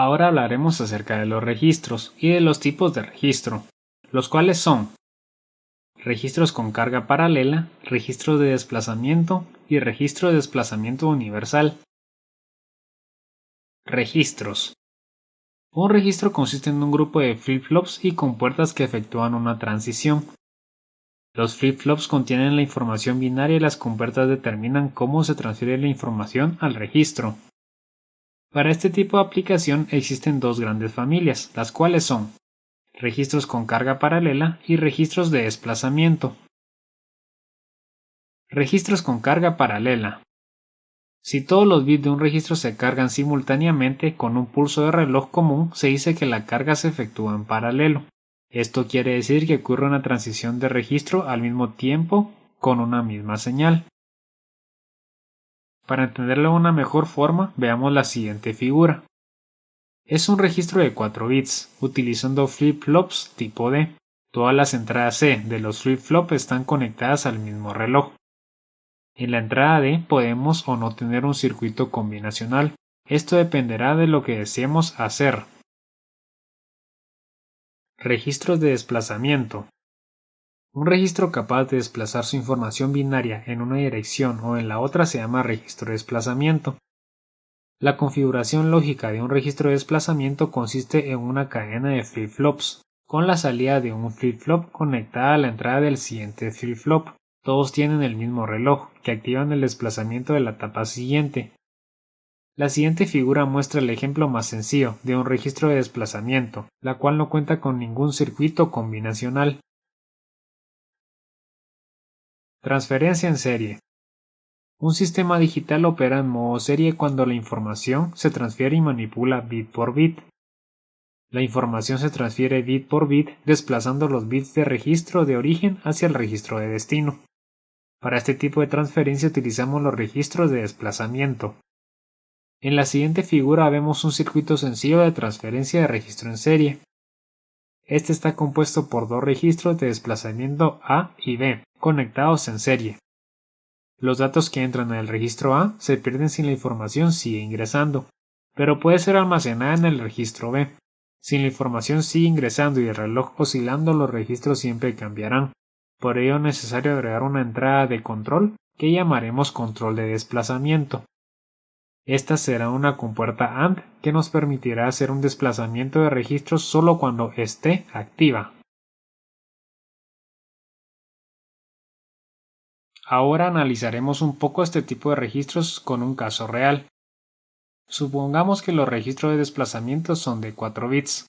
Ahora hablaremos acerca de los registros y de los tipos de registro, los cuales son registros con carga paralela, registro de desplazamiento y registro de desplazamiento universal. Registros. Un registro consiste en un grupo de flip-flops y compuertas que efectúan una transición. Los flip-flops contienen la información binaria y las compuertas determinan cómo se transfiere la información al registro. Para este tipo de aplicación existen dos grandes familias, las cuales son registros con carga paralela y registros de desplazamiento. Registros con carga paralela. Si todos los bits de un registro se cargan simultáneamente con un pulso de reloj común, se dice que la carga se efectúa en paralelo. Esto quiere decir que ocurre una transición de registro al mismo tiempo con una misma señal. Para entenderlo de una mejor forma, veamos la siguiente figura. Es un registro de 4 bits, utilizando flip-flops tipo D. Todas las entradas C de los flip-flops están conectadas al mismo reloj. En la entrada D podemos o no tener un circuito combinacional. Esto dependerá de lo que deseemos hacer. Registros de desplazamiento. Un registro capaz de desplazar su información binaria en una dirección o en la otra se llama registro de desplazamiento. La configuración lógica de un registro de desplazamiento consiste en una cadena de flip-flops, con la salida de un flip-flop conectada a la entrada del siguiente flip-flop. Todos tienen el mismo reloj, que activan el desplazamiento de la etapa siguiente. La siguiente figura muestra el ejemplo más sencillo de un registro de desplazamiento, la cual no cuenta con ningún circuito combinacional. Transferencia en serie. Un sistema digital opera en modo serie cuando la información se transfiere y manipula bit por bit. La información se transfiere bit por bit desplazando los bits de registro de origen hacia el registro de destino. Para este tipo de transferencia utilizamos los registros de desplazamiento. En la siguiente figura vemos un circuito sencillo de transferencia de registro en serie. Este está compuesto por dos registros de desplazamiento A y B, conectados en serie. Los datos que entran en el registro A se pierden si la información sigue ingresando, pero puede ser almacenada en el registro B. Si la información sigue ingresando y el reloj oscilando, los registros siempre cambiarán. Por ello es necesario agregar una entrada de control que llamaremos control de desplazamiento. Esta será una compuerta AND que nos permitirá hacer un desplazamiento de registros solo cuando esté activa. Ahora analizaremos un poco este tipo de registros con un caso real. Supongamos que los registros de desplazamiento son de 4 bits.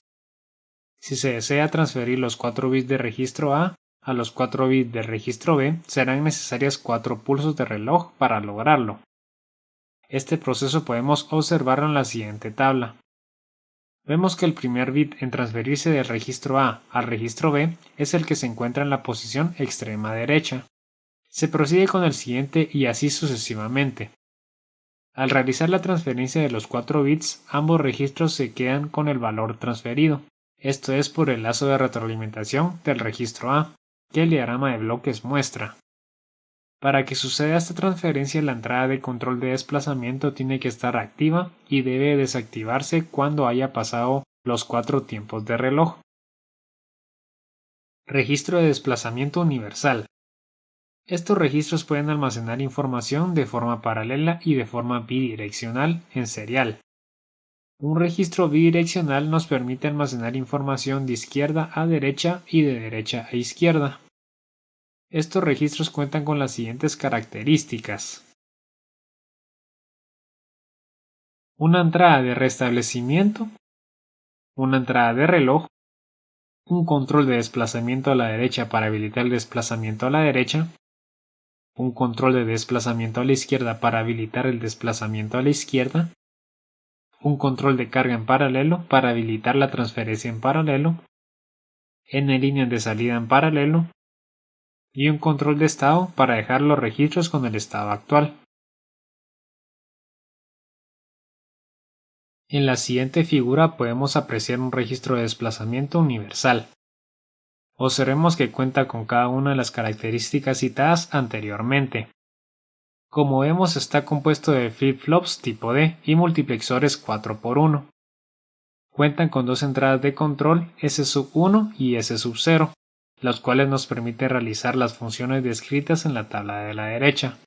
Si se desea transferir los 4 bits de registro A a los 4 bits de registro B, serán necesarias 4 pulsos de reloj para lograrlo. Este proceso podemos observarlo en la siguiente tabla. Vemos que el primer bit en transferirse del registro A al registro B es el que se encuentra en la posición extrema derecha. Se prosigue con el siguiente y así sucesivamente. Al realizar la transferencia de los 4 bits, ambos registros se quedan con el valor transferido. Esto es por el lazo de retroalimentación del registro A, que el diagrama de bloques muestra. Para que suceda esta transferencia, la entrada de control de desplazamiento tiene que estar activa y debe desactivarse cuando haya pasado los 4 tiempos de reloj. Registro de desplazamiento universal. Estos registros pueden almacenar información de forma paralela y de forma bidireccional en serial. Un registro bidireccional nos permite almacenar información de izquierda a derecha y de derecha a izquierda. Estos registros cuentan con las siguientes características. Una entrada de restablecimiento, una entrada de reloj, un control de desplazamiento a la derecha para habilitar el desplazamiento a la derecha, un control de desplazamiento a la izquierda para habilitar el desplazamiento a la izquierda, un control de carga en paralelo para habilitar la transferencia en paralelo, n líneas de salida en paralelo, y un control de estado para dejar los registros con el estado actual. En la siguiente figura podemos apreciar un registro de desplazamiento universal. Observemos que cuenta con cada una de las características citadas anteriormente. Como vemos, está compuesto de flip-flops tipo D y multiplexores 4x1. Cuentan con dos entradas de control S1 y S0, las cuales nos permiten realizar las funciones descritas en la tabla de la derecha.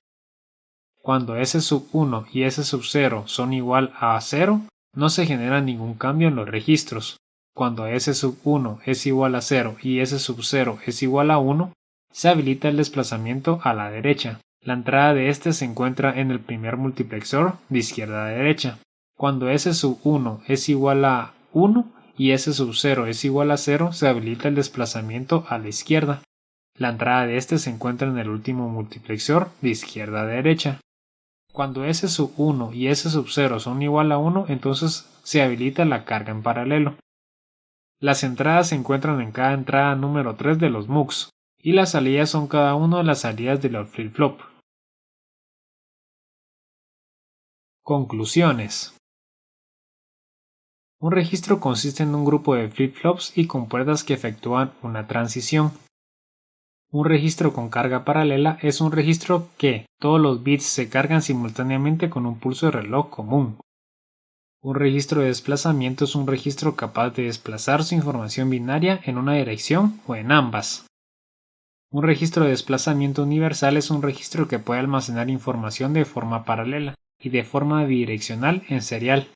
Cuando S1 y S0 son igual a 0, no se genera ningún cambio en los registros. Cuando S1 es igual a 0 y S0 es igual a 1, se habilita el desplazamiento a la derecha. La entrada de este se encuentra en el primer multiplexor de izquierda a derecha. Cuando S1 es igual a 1 y S0 es igual a 0, se habilita el desplazamiento a la izquierda. La entrada de este se encuentra en el último multiplexor de izquierda a derecha. Cuando S1 y S0 son igual a 1, entonces se habilita la carga en paralelo. Las entradas se encuentran en cada entrada número 3 de los MUX, y las salidas son cada una de las salidas de los flip-flop. Conclusiones. Un registro consiste en un grupo de flip-flops y compuertas que efectúan una transición. Un registro con carga paralela es un registro que todos los bits se cargan simultáneamente con un pulso de reloj común. Un registro de desplazamiento es un registro capaz de desplazar su información binaria en una dirección o en ambas. Un registro de desplazamiento universal es un registro que puede almacenar información de forma paralela y de forma bidireccional en serial.